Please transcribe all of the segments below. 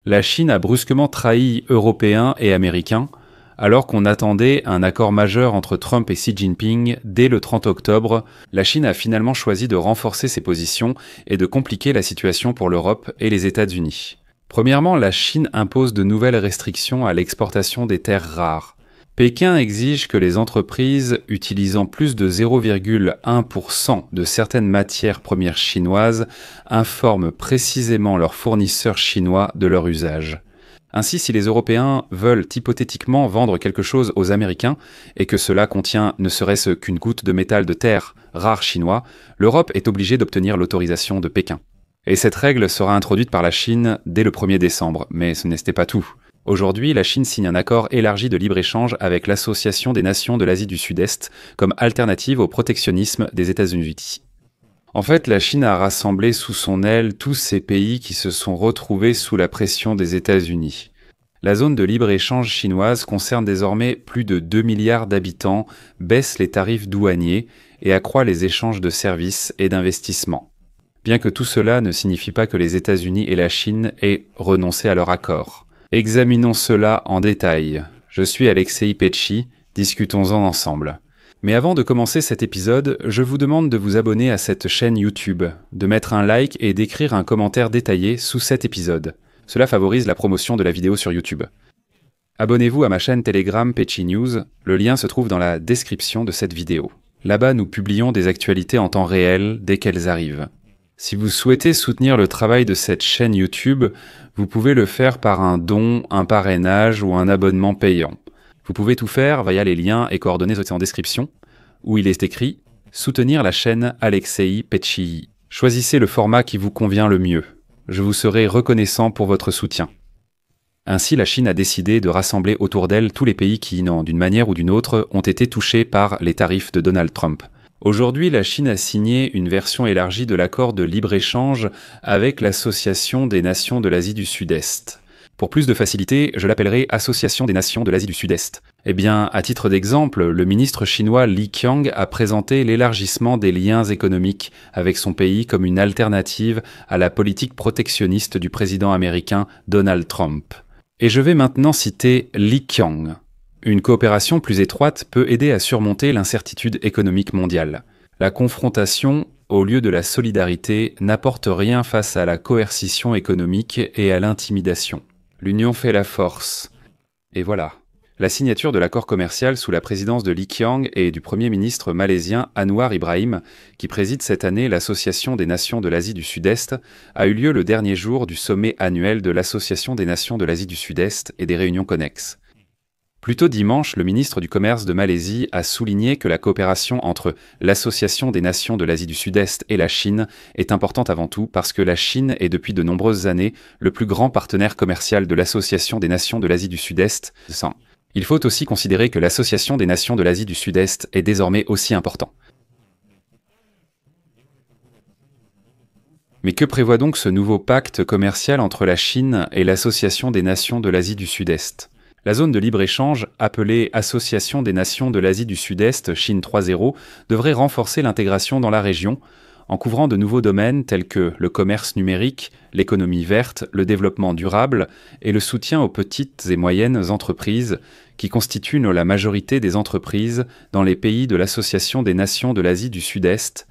La Chine a brusquement trahi Européens et Américains, alors qu'on attendait un accord majeur entre Trump et Xi Jinping dès le 30 octobre. La Chine a finalement choisi de renforcer ses positions et de compliquer la situation pour l'Europe et les États-Unis. Premièrement, la Chine impose de nouvelles restrictions à l'exportation des terres rares. Pékin exige que les entreprises utilisant plus de 0,1% de certaines matières premières chinoises informent précisément leurs fournisseurs chinois de leur usage. Ainsi, si les Européens veulent hypothétiquement vendre quelque chose aux Américains et que cela contient ne serait-ce qu'une goutte de métal de terre rare chinois, l'Europe est obligée d'obtenir l'autorisation de Pékin. Et cette règle sera introduite par la Chine dès le 1er décembre, mais ce n'était pas tout. Aujourd'hui, la Chine signe un accord élargi de libre-échange avec l'Association des nations de l'Asie du Sud-Est comme alternative au protectionnisme des États-Unis. En fait, la Chine a rassemblé sous son aile tous ces pays qui se sont retrouvés sous la pression des États-Unis. La zone de libre-échange chinoise concerne désormais plus de 2 milliards d'habitants, baisse les tarifs douaniers et accroît les échanges de services et d'investissements. Bien que tout cela ne signifie pas que les États-Unis et la Chine aient renoncé à leur accord. Examinons cela en détail. Je suis Alexei Petchi, discutons-en ensemble. Mais avant de commencer cet épisode, je vous demande de vous abonner à cette chaîne YouTube, de mettre un like et d'écrire un commentaire détaillé sous cet épisode. Cela favorise la promotion de la vidéo sur YouTube. Abonnez-vous à ma chaîne Telegram Petchi News, le lien se trouve dans la description de cette vidéo. Là-bas, nous publions des actualités en temps réel dès qu'elles arrivent. Si vous souhaitez soutenir le travail de cette chaîne YouTube, vous pouvez le faire par un don, un parrainage ou un abonnement payant. Vous pouvez tout faire via les liens et coordonnées en description, où il est écrit « Soutenir la chaîne Alexei Petchi ». Choisissez le format qui vous convient le mieux. Je vous serai reconnaissant pour votre soutien. Ainsi, la Chine a décidé de rassembler autour d'elle tous les pays qui, d'une manière ou d'une autre, ont été touchés par les tarifs de Donald Trump. Aujourd'hui, la Chine a signé une version élargie de l'accord de libre-échange avec l'Association des nations de l'Asie du Sud-Est. Pour plus de facilité, je l'appellerai Association des nations de l'Asie du Sud-Est. Eh bien, à titre d'exemple, le ministre chinois Li Qiang a présenté l'élargissement des liens économiques avec son pays comme une alternative à la politique protectionniste du président américain Donald Trump. Et je vais maintenant citer Li Qiang. Une coopération plus étroite peut aider à surmonter l'incertitude économique mondiale. La confrontation, au lieu de la solidarité, n'apporte rien face à la coercition économique et à l'intimidation. L'union fait la force. Et voilà. La signature de l'accord commercial sous la présidence de Li Qiang et du Premier ministre malaisien Anwar Ibrahim, qui préside cette année l'Association des nations de l'Asie du Sud-Est, a eu lieu le dernier jour du sommet annuel de l'Association des nations de l'Asie du Sud-Est et des réunions connexes. Plus tôt dimanche, le ministre du Commerce de Malaisie a souligné que la coopération entre l'Association des nations de l'Asie du Sud-Est et la Chine est importante avant tout parce que la Chine est depuis de nombreuses années le plus grand partenaire commercial de l'Association des nations de l'Asie du Sud-Est. Il faut aussi considérer que l'Association des nations de l'Asie du Sud-Est est désormais aussi important. Mais que prévoit donc ce nouveau pacte commercial entre la Chine et l'Association des nations de l'Asie du Sud-Est ? La zone de libre-échange, appelée Association des nations de l'Asie du Sud-Est, Chine 3.0, devrait renforcer l'intégration dans la région, en couvrant de nouveaux domaines tels que le commerce numérique, l'économie verte, le développement durable et le soutien aux petites et moyennes entreprises, qui constituent la majorité des entreprises dans les pays de l'Association des nations de l'Asie du Sud-Est.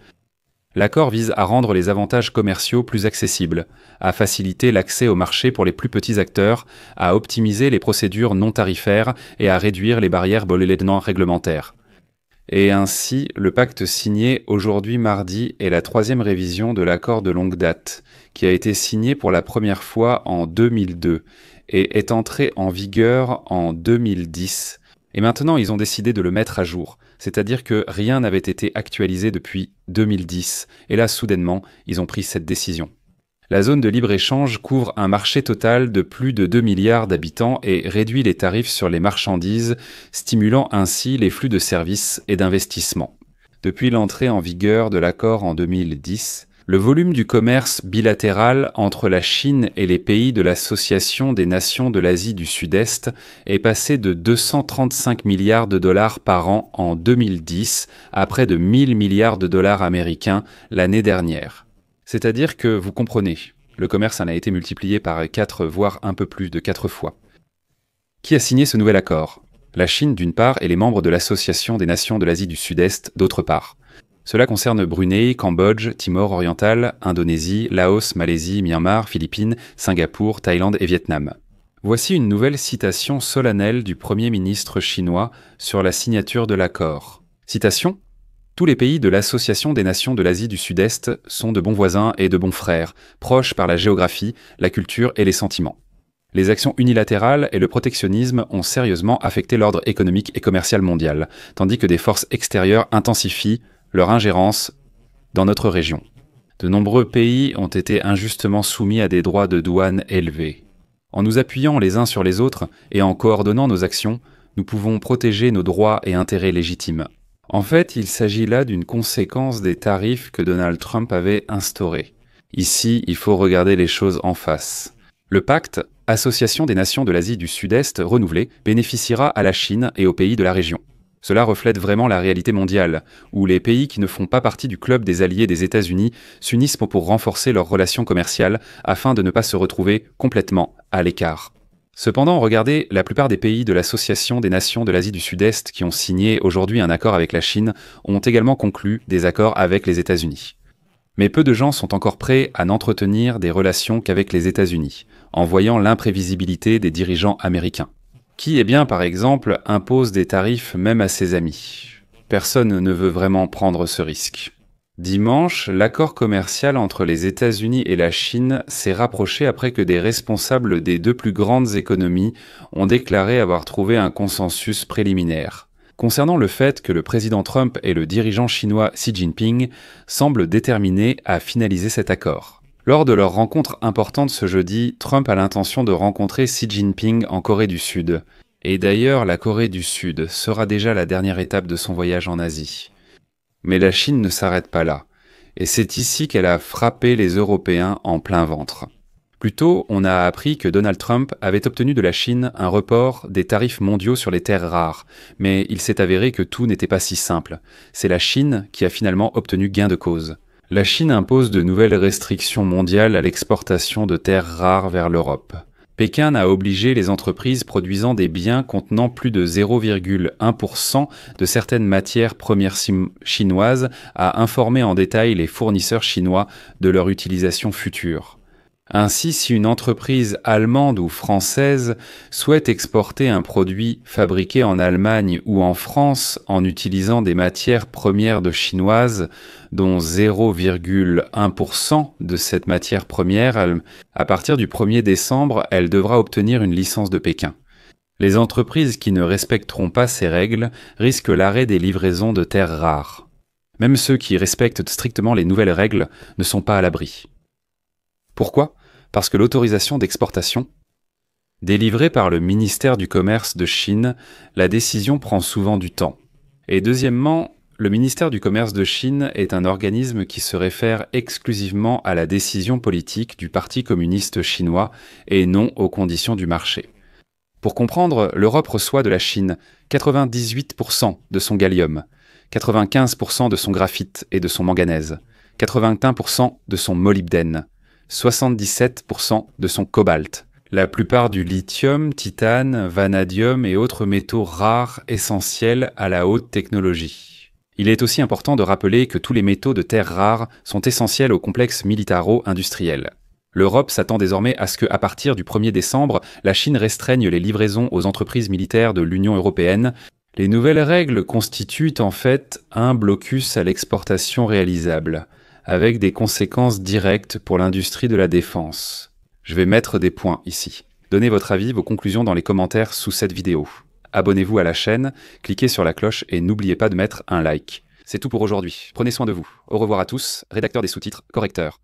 L'accord vise à rendre les avantages commerciaux plus accessibles, à faciliter l'accès au marché pour les plus petits acteurs, à optimiser les procédures non tarifaires et à réduire les barrières réglementaires. Et ainsi, le pacte signé aujourd'hui mardi est la 3e révision de l'accord de longue date, qui a été signé pour la première fois en 2002 et est entré en vigueur en 2010. Et maintenant, ils ont décidé de le mettre à jour, c'est-à-dire que rien n'avait été actualisé depuis 2010, et là, soudainement, ils ont pris cette décision. La zone de libre-échange couvre un marché total de plus de 2 milliards d'habitants et réduit les tarifs sur les marchandises, stimulant ainsi les flux de services et d'investissements. Depuis l'entrée en vigueur de l'accord en 2010, le volume du commerce bilatéral entre la Chine et les pays de l'Association des nations de l'Asie du Sud-Est est passé de 235 milliards de dollars par an en 2010 à près de 1000 milliards de dollars américains l'année dernière. C'est-à-dire que, vous comprenez, Le commerce en a été multiplié par 4, voire un peu plus de 4 fois. Qui a signé ce nouvel accord? La Chine d'une part et les membres de l'Association des Nations de l'Asie du Sud-Est d'autre part. Cela concerne Brunei, Cambodge, Timor oriental, Indonésie, Laos, Malaisie, Myanmar, Philippines, Singapour, Thaïlande et Vietnam. Voici une nouvelle citation solennelle du Premier ministre chinois sur la signature de l'accord. Citation: tous les pays de l'Association des Nations de l'Asie du Sud-Est sont de bons voisins et de bons frères, proches par la géographie, la culture et les sentiments. Les actions unilatérales et le protectionnisme ont sérieusement affecté l'ordre économique et commercial mondial, tandis que des forces extérieures intensifient leur ingérence dans notre région. De nombreux pays ont été injustement soumis à des droits de douane élevés. En nous appuyant les uns sur les autres et en coordonnant nos actions, nous pouvons protéger nos droits et intérêts légitimes. En fait, il s'agit là d'une conséquence des tarifs que Donald Trump avait instaurés. Ici, il faut regarder les choses en face. Le pacte Association des Nations de l'Asie du Sud-Est renouvelé bénéficiera à la Chine et aux pays de la région. Cela reflète vraiment la réalité mondiale, où les pays qui ne font pas partie du club des alliés des États-Unis s'unissent pour renforcer leurs relations commerciales afin de ne pas se retrouver complètement à l'écart. Cependant, regardez, la plupart des pays de l'Association des Nations de l'Asie du Sud-Est qui ont signé aujourd'hui un accord avec la Chine ont également conclu des accords avec les États-Unis. Mais peu de gens sont encore prêts à n'entretenir des relations qu'avec les États-Unis, en voyant l'imprévisibilité des dirigeants américains. Qui, par exemple, impose des tarifs même à ses amis. Personne ne veut vraiment prendre ce risque. Dimanche, l'accord commercial entre les États-Unis et la Chine s'est rapproché après que des responsables des deux plus grandes économies ont déclaré avoir trouvé un consensus préliminaire. Concernant le fait que le président Trump et le dirigeant chinois Xi Jinping semblent déterminés à finaliser cet accord. Lors de leur rencontre importante ce jeudi, Trump a l'intention de rencontrer Xi Jinping en Corée du Sud. Et d'ailleurs, la Corée du Sud sera déjà la dernière étape de son voyage en Asie. Mais la Chine ne s'arrête pas là. Et c'est ici qu'elle a frappé les Européens en plein ventre. Plus tôt, on a appris que Donald Trump avait obtenu de la Chine un report des tarifs mondiaux sur les terres rares. Mais il s'est avéré que tout n'était pas si simple. C'est la Chine qui a finalement obtenu gain de cause. La Chine impose de nouvelles restrictions mondiales à l'exportation de terres rares vers l'Europe. Pékin a obligé les entreprises produisant des biens contenant plus de 0,1% de certaines matières premières chinoises à informer en détail les fournisseurs chinois de leur utilisation future. Ainsi, si une entreprise allemande ou française souhaite exporter un produit fabriqué en Allemagne ou en France en utilisant des matières premières de chinoises, dont 0,1% de cette matière première, à partir du 1er décembre, elle devra obtenir une licence de Pékin. Les entreprises qui ne respecteront pas ces règles risquent l'arrêt des livraisons de terres rares. Même ceux qui respectent strictement les nouvelles règles ne sont pas à l'abri. Pourquoi ? Parce que l'autorisation d'exportation, délivrée par le ministère du Commerce de Chine, la décision prend souvent du temps. Et deuxièmement, le ministère du Commerce de Chine est un organisme qui se réfère exclusivement à la décision politique du Parti communiste chinois et non aux conditions du marché. Pour comprendre, l'Europe reçoit de la Chine 98% de son gallium, 95% de son graphite et de son manganèse, 81% de son molybdène, 77% de son cobalt, la plupart du lithium, titane, vanadium et autres métaux rares essentiels à la haute technologie. Il est aussi important de rappeler que tous les métaux de terres rares sont essentiels au complexe militaro-industriel. L'Europe s'attend désormais à ce qu'à partir du 1er décembre, la Chine restreigne les livraisons aux entreprises militaires de l'Union européenne. Les nouvelles règles constituent en fait un blocus à l'exportation réalisable, avec des conséquences directes pour l'industrie de la défense. Je vais mettre des points ici. Donnez votre avis, vos conclusions dans les commentaires sous cette vidéo. Abonnez-vous à la chaîne, cliquez sur la cloche et n'oubliez pas de mettre un like. C'est tout pour aujourd'hui. Prenez soin de vous. Au revoir à tous. Rédacteur des sous-titres, correcteur.